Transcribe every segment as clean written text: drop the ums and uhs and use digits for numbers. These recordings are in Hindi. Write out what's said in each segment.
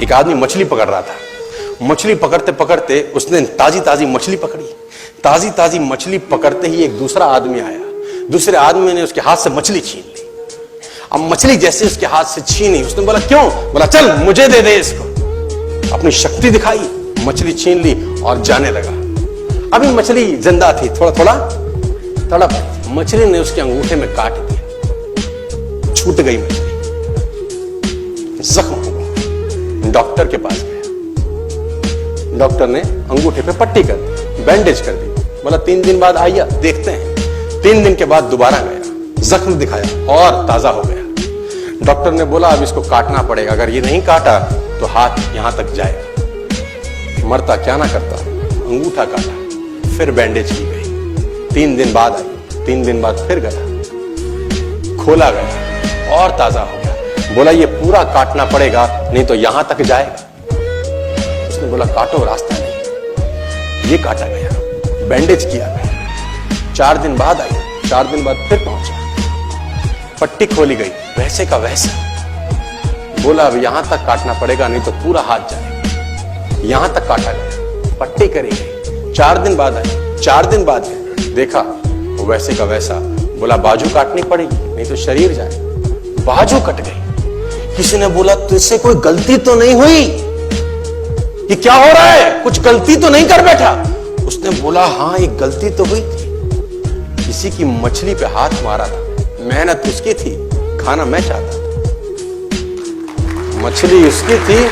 एक आदमी मछली पकड़ रहा था। मछली पकड़ते पकड़ते उसने ताजी ताजी मछली पकड़ी। ताजी ताजी मछली पकड़ते ही एक दूसरा आदमी आया। दूसरे आदमी ने उसके हाथ से मछली छीन ली। अब मछली जैसे उसके हाथ से छीनी, उसने बोला क्यों? बोला चल मुझे दे दे इसको। अपनी शक्ति दिखाई, मछली छीन ली और जाने लगा। अभी मछली जिंदा थी, थोड़ा थोड़ा तड़प। मछली ने उसके अंगूठे में काट दिया, छूट गई मछली, जख्म हुआ। डॉक्टर के पास गया। डॉक्टर ने अंगूठे पे पट्टी कर दी, बैंडेज कर दी। बोला 3 दिन बाद आइए देखते हैं। 3 दिन के बाद दोबारा गया, जख्म दिखाया और ताजा हो गया। डॉक्टर ने बोला अब इसको काटना पड़ेगा, अगर ये नहीं काटा तो हाथ यहां तक जाएगा। मरता क्या ना करता, अंगूठा काटा, फिर बैंडेज की गई। 3 दिन बाद आई, 3 दिन बाद फिर गया, खोला गया और ताजा हो गया। बोला ये पूरा काटना पड़ेगा नहीं तो यहां तक जाएगा। उसने बोला काटो, रास्ता नहीं। ये काटा गया, बैंडेज किया गया। 4 दिन बाद आई, 4 दिन बाद फिर पहुंचा, पट्टी खोली गई, वैसे का वैसा। बोला अब यहां तक काटना पड़ेगा नहीं तो पूरा हाथ जाएगा। यहां तक काटा गया, पट्टी करी गई। 4 दिन बाद आई, 4 दिन बाद देखा वैसे का वैसा। बोला बाजू काटनी पड़ेगी नहीं तो शरीर जाए। बाजू कट गई। किसी ने बोला तुझसे कोई गलती तो नहीं हुई? ये क्या हो रहा है? कुछ गलती तो नहीं कर बैठा? उसने बोला हाँ एक गलती तो हुई थी। किसी की मछली पे हाथ मारा था, मेहनत उसकी थी, खाना मैं चाहता था। मछली उसकी थी,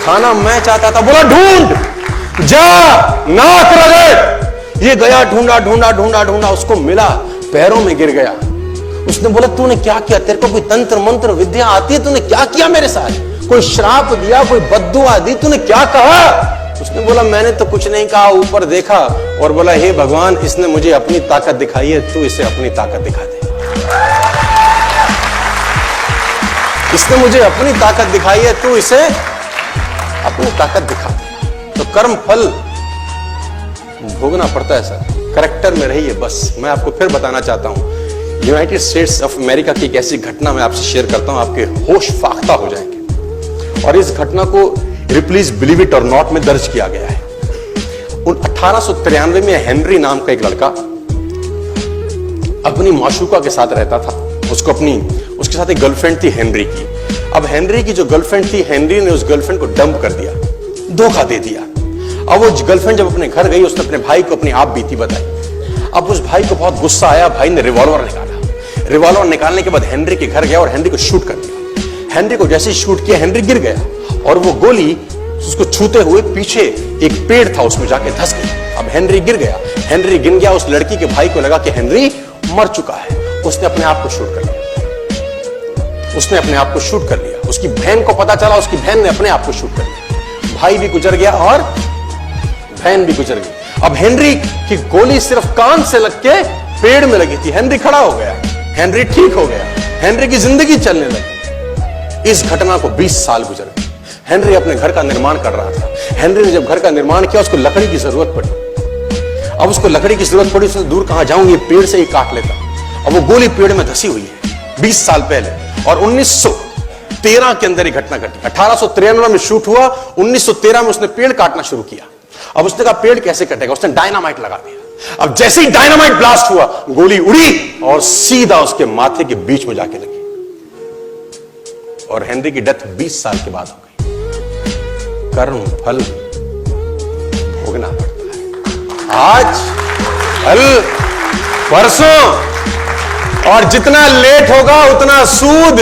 खाना मैं चाहता था। बोला ढूंढ, जा, नाक रगड़। ये गया, ढूंढा ढूंढा ढूंढा ढूंढा, उसको मिला, पैरों में गिर गया। उसने बोला तूने क्या किया? तेरे को कोई तंत्र मंत्र विद्या आती है? तूने क्या किया मेरे साथ? कोई श्राप दिया, कोई बद्दुआ दी? तूने क्या कहा? उसने बोला मैंने तो कुछ नहीं कहा, ऊपर देखा और बोला हे भगवान इसने मुझे अपनी ताकत दिखाई है, तू इसे अपनी ताकत दिखा दे। इसने मुझे अपनी ताकत दिखाई है, तू इसे अपनी ताकत दिखा दे। तो कर्म फल भोगना पड़ता है सर, करेक्टर में रहिए बस। मैं आपको फिर बताना चाहता हूं, यूनाइटेड स्टेट्स ऑफ अमेरिका की एक ऐसी घटना मैं आपसे शेयर करता हूं, आपके होश फाख्ता हो जाएंगे। और इस घटना को प्लीज बिलीव इट और नॉट में दर्ज किया गया है। 1893 में हेनरी नाम का एक लड़का अपनी माशूका के साथ रहता था। उसके साथ एक गर्लफ्रेंड थी हेनरी की। अब हेनरी की जो गर्लफ्रेंड थी, हेनरी ने उस गर्लफ्रेंड को डंप कर दिया, धोखा दे दिया। अब वो गर्लफ्रेंड जब अपने घर गई, उसने अपने भाई को अपनी आप बीती बताई। अब उस भाई को बहुत गुस्सा आया, भाई ने रिवॉल्वर निकाला। रिवॉल्वर निकालने के बाद हेनरी के घर गया और हेनरी को शूट कर दिया। हेनरी को जैसे ही शूट किया, हेनरी गिर गया और वो गोली उसको छूते हुए पीछे एक पेड़ था उसमें जाके धंस गई। अब हेनरी गिर गया, हेनरी गिर गया। उस लड़की के भाई को लगा कि हेनरी मर चुका है, उसने अपने आप को शूट कर लिया। उसने अपने आप को शूट कर लिया। उसकी बहन को पता चला, उसकी बहन ने अपने आप को शूट कर लिया। भाई भी गुजर गया और बहन भी गुजर गई। अब हेनरी की गोली सिर्फ कान से लग के पेड़ में लगी थी। हेनरी खड़ा हो गया, हेनरी ठीक हो गया, हेनरी की जिंदगी चलने लगी। इस घटना को 20 साल गुजर गए। हेनरी अपने घर का निर्माण कर रहा था। हेनरी ने जब घर का निर्माण किया, उसको लकड़ी की जरूरत पड़ी। अब उसको लकड़ी की जरूरत पड़ी, उसने दूर कहां जाऊं, ये पेड़ से ही काट लेता। अब वो गोली पेड़ में धसी हुई है 20 साल पहले। और 1913 के अंदर ये घटना घटी। 1893 में शूट हुआ, 1913 में उसने पेड़ काटना शुरू किया। अब उसने कहा पेड़ कैसे कटेगा, उसने डायनामाइट लगा दिया। अब जैसे ही डायनामाइट ब्लास्ट हुआ, गोली उड़ी और सीधा उसके माथे के बीच में जाके लगी और हेनरी की डेथ 20 साल के बाद हो गई। कर्म फल भोगना पड़ता है, आज कल परसों, और जितना लेट होगा उतना सूद।